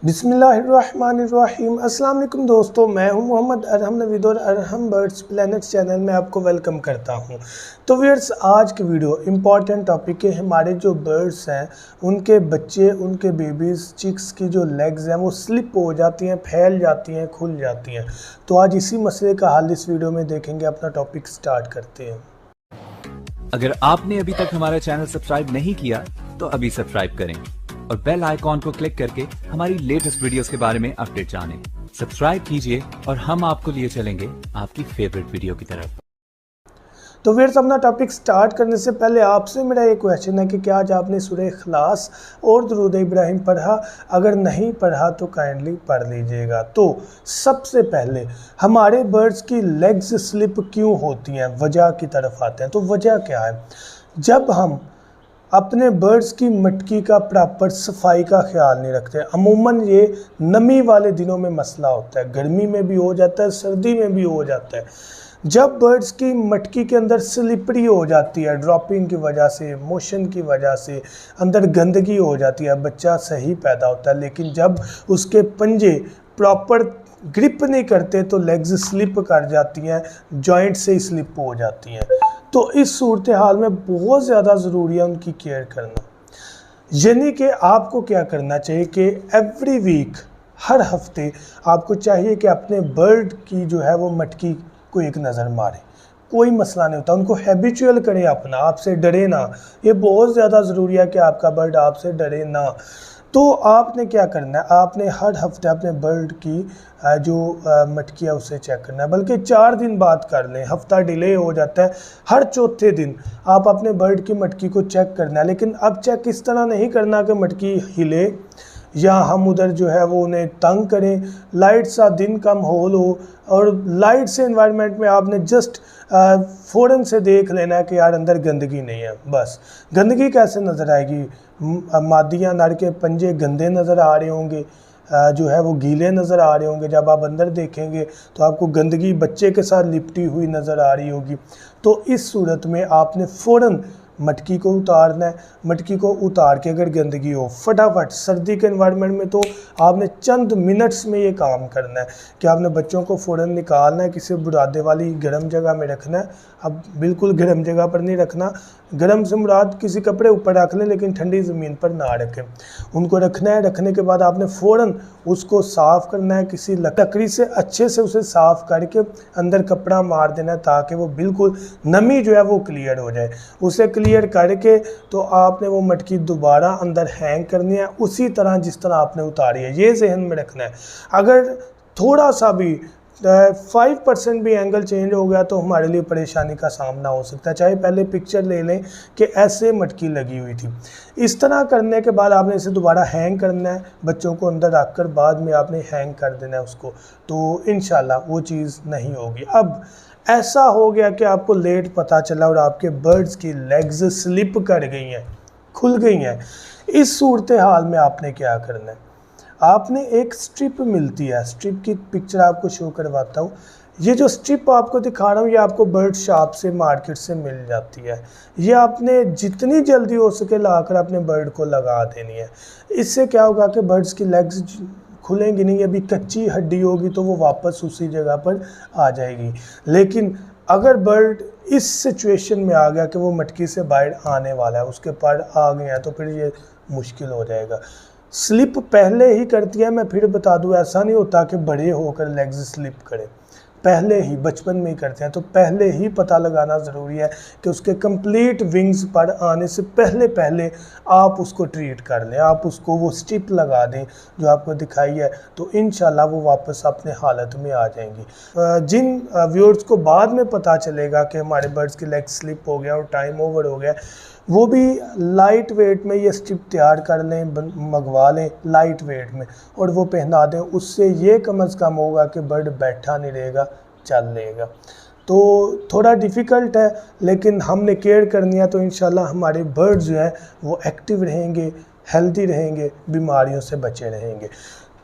बिस्मिल्लाहिर्रहमानिर्रहीम। अस्सलाम वालेकुम दोस्तों, मैं हूं मोहम्मद अरहम नवीद और अरहम बर्ड्स प्लैनेट चैनल में आपको वेलकम करता हूं। तो व्यूअर्स, आज की वीडियो इंपॉर्टेंट टॉपिक है। हमारे जो बर्ड्स हैं उनके बच्चे, उनके बेबीज़, चिक्स की जो लेग्स हैं वो स्लिप हो जाती हैं, फैल जाती हैं, खुल जाती हैं। तो आज इसी मसले का हल इस वीडियो में देखेंगे। अपना टॉपिक स्टार्ट करते हैं। अगर आपने अभी तक हमारा चैनल सब्सक्राइब नहीं किया तो अभी सब्सक्राइब करें और बेल आइकॉन को क्लिक करके हमारी लेटेस्ट वीडियोस के बारे में अपडेट जानें। सब्सक्राइब कीजिए और हम आपको लिए चलेंगे आपकी फेवरेट वीडियो की तरफ। तो फिर अपना टॉपिक स्टार्ट करने से पहले आपसे मेरा एक क्वेश्चन है कि क्या आज आपने सूरह इखलास और दुरूद इब्राहिम पढ़ा? अगर नहीं पढ़ा तो काइंडली पढ़ लीजिएगा। तो सबसे पहले हमारे बर्ड्स की लेग्स स्लिप क्यों होती हैं, वजह की तरफ आते हैं। तो वजह क्या है? जब हम अपने बर्ड्स की मटकी का प्रॉपर सफाई का ख्याल नहीं रखते। अमूमन ये नमी वाले दिनों में मसला होता है, गर्मी में भी हो जाता है, सर्दी में भी हो जाता है। जब बर्ड्स की मटकी के अंदर स्लिपरी हो जाती है, ड्रॉपिंग की वजह से, मोशन की वजह से अंदर गंदगी हो जाती है, बच्चा सही पैदा होता है। लेकिन जब उसके पंजे प्रॉपर ग्रिप नहीं करते तो लेग्स स्लिप कर जाती हैं, जॉइंट से ही स्लिप हो जाती हैं। तो इस सूरत हाल में बहुत ज़्यादा ज़रूरी है उनकी केयर करना। यानी कि आपको क्या करना चाहिए कि एवरी वीक, हर हफ्ते आपको चाहिए कि अपने बर्ड की जो है वो मटकी को एक नज़र मारें। कोई मसला नहीं होता, उनको हैबिचुअल करें अपना, आपसे डरे ना। ये बहुत ज़्यादा ज़रूरी है कि आपका बर्ड आपसे डरे ना। तो आपने क्या करना है, आपने हर हफ्ते अपने बर्ड की जो मटकी है उसे चेक करना है। बल्कि 4 दिन बाद कर लें, हफ्ता डिले हो जाता है। हर चौथे दिन आप अपने बर्ड की मटकी को चेक करना है। लेकिन अब चेक इस तरह नहीं करना कि मटकी हिले या हम उधर जो है वो उन्हें तंग करें। लाइट सा दिन का माहौल हो और लाइट से एनवायरनमेंट में आपने जस्ट फ़ौरन से देख लेना है कि यार अंदर गंदगी नहीं है। बस गंदगी कैसे नज़र आएगी? मादियाँ नर के पंजे गंदे नज़र आ रहे होंगे, जो है वो गीले नज़र आ रहे होंगे। जब आप अंदर देखेंगे तो आपको गंदगी बच्चे के साथ लिपटी हुई नज़र आ रही होगी। तो इस सूरत में आपने फ़ौरन मटकी को उतारना है। मटकी को उतार के अगर गंदगी हो, फटाफट सर्दी के एनवायरनमेंट में तो आपने चंद मिनट्स में ये काम करना है कि आपने बच्चों को फ़ौरन निकालना है, किसी बुरादे वाली गर्म जगह में रखना है। अब बिल्कुल गर्म जगह पर नहीं रखना, गर्म से मुराद किसी कपड़े ऊपर रख लें लेकिन ठंडी ज़मीन पर ना रखें। उनको रखना है। रखने के बाद आपने फ़ौरन उसको साफ़ करना है, किसी लकड़ी से अच्छे से उसे साफ़ करके अंदर कपड़ा मार देना है ताकि वो बिल्कुल नमी जो है वो क्लियर हो जाए। उसे क्लियर करके तो आपने वो मटकी दोबारा अंदर हैंग करनी है उसी तरह जिस तरह आपने उतारी है। ये जहन में रखना है। अगर थोड़ा सा भी 5% भी एंगल चेंज हो गया तो हमारे लिए परेशानी का सामना हो सकता है। चाहे पहले पिक्चर ले लें कि ऐसे मटकी लगी हुई थी। इस तरह करने के बाद आपने इसे दोबारा हैंग करना है, बच्चों को अंदर रखकर बाद में आपने हैंग कर देना है उसको। तो इंशाल्लाह वो चीज़ नहीं होगी। अब ऐसा हो गया कि आपको लेट पता चला और आपके बर्ड्स की लेग्स स्लिप कर गई हैं, खुल गई हैं। इस सूरत हाल में आपने क्या करना है? आपने एक स्ट्रिप मिलती है, स्ट्रिप की पिक्चर आपको शो करवाता हूँ। ये जो स्ट्रिप आपको दिखा रहा हूँ ये आपको बर्ड शॉप से, मार्केट से मिल जाती है। ये आपने जितनी जल्दी हो सके लाकर अपने बर्ड को लगा देनी है। इससे क्या होगा कि बर्ड्स की लेग्स खुलेंगी नहीं। अभी कच्ची हड्डी होगी तो वो वापस उसी जगह पर आ जाएगी। लेकिन अगर बर्ड इस सिचुएशन में आ गया कि वो मटकी से बाहर आने वाला है, उसके पर आ गए हैं, तो फिर ये मुश्किल हो जाएगा। स्लिप पहले ही करती है। मैं फिर बता दूं, ऐसा नहीं होता कि बड़े होकर लेग्स स्लिप करें, पहले ही बचपन में ही करते हैं। तो पहले ही पता लगाना ज़रूरी है कि उसके कंप्लीट विंग्स पर आने से पहले आप उसको ट्रीट कर लें, आप उसको वो स्ट्रिप लगा दें जो आपको दिखाई है। तो इंशाल्लाह वो वापस अपने हालत में आ जाएंगी। जिन व्यूअर्स को बाद में पता चलेगा कि हमारे बर्ड्स की लेग स्लिप हो गया और टाइम ओवर हो गया, वो भी लाइट वेट में ये स्ट्रिप तैयार कर लें, मंगवा लें लाइट वेट में और वो पहना दें। उससे ये कम अज़ कम होगा कि बर्ड बैठा नहीं रहेगा, चल लेगा। तो थोड़ा डिफ़िकल्ट है लेकिन हमने केयर करनी है तो इंशाल्लाह हमारे बर्ड जो हैं वो एक्टिव रहेंगे, हेल्दी रहेंगे, बीमारियों से बचे रहेंगे।